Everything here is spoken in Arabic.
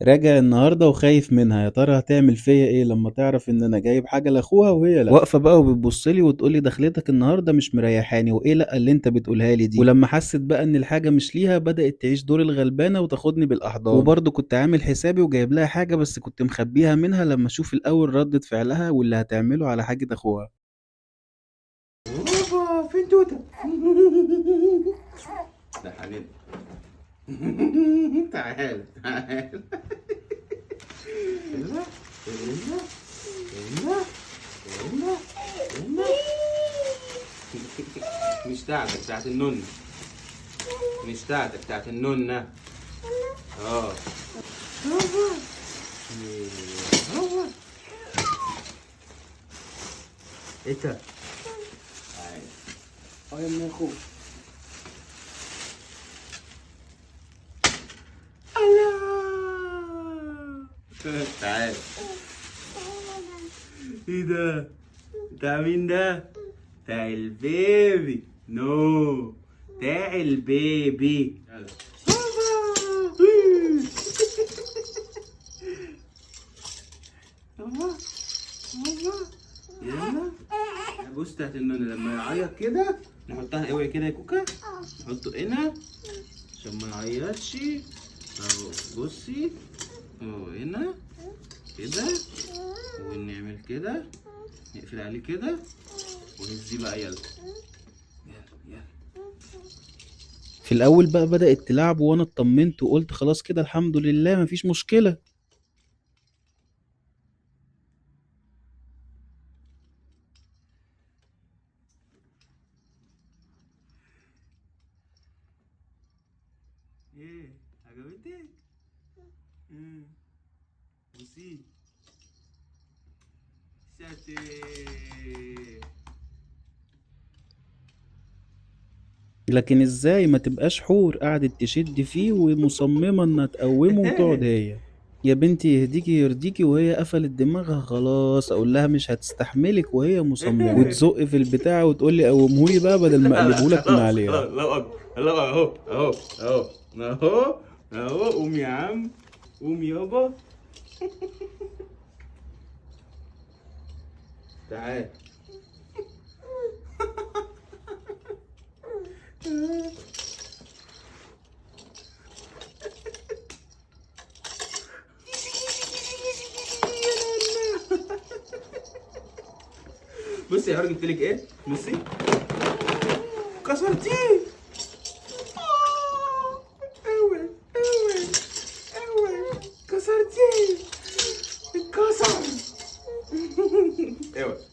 راجع النهارده وخايف منها، يا ترى هتعمل فيا ايه لما تعرف ان انا جايب حاجه لاخوها وهي لا؟ واقفه بقى وبتبص لي وتقول لي دخلتك النهارده مش مريحاني، وايه لا اللي انت بتقولها لي دي؟ ولما حست بقى ان الحاجه مش ليها بدات تعيش دور الغلبانه وتاخدني بالاحضان. وبرضه كنت عامل حسابي وجايب لها حاجه، بس كنت مخبيها منها لما اشوف الاول ردة فعلها واللي هتعمله على حاجه اخوها. بابا فين توتة؟ ده حنين. تعال تعال. يلا يلا يلا يلا يلا. مش بتاعتك، بتاعت النونة. مش بتاعتك، بتاعت النونة. اه بابا. بابا ايه ده؟ تعال. يا ابن اخوك. الله. تعال. ايه ده؟ بتاع مين ده؟ بتاع البيبي. نو، بتاع البيبي. يلا. بابا بابا يلا. بص بتاعت النونة لما يعيط كده نحطها اوعي كده يا كوكا. نحطه هنا عشان ما يعيطش. اهو بصي، اهو هنا كده، ونعمل كده، نقفل عليه كده ونهزيه بقى. يلا يلا يلا. في الاول بقى بدات تلعب وانا اطمنت وقلت خلاص كده الحمد لله مفيش مشكله. ايه عجبتك؟ امم بصي. شاتي. لكن ازاي ما تبقاش حور قعدت تشد فيه ومصممة انها تقومه وتقعد هي؟ يا بنتي يهديكي يرضيكي، وهي قفلت دماغها خلاص اقول لها مش هتستحملك وهي مصممة، وتزق في البتاع وتقول لي قومهولي بقى بدل ما لا لا اقلبهولك من خلاص عليها. خلاص. الله اكبر الله اكبر. اهو اهو اهو اهو اهو. قوم يا عم، قوم يابا. تعال. بصي يا راجل، جبتلك ايه؟ بصي كسرتيه. اوعي اوعي اوعي كسرتيه. اتكسر. اوعي.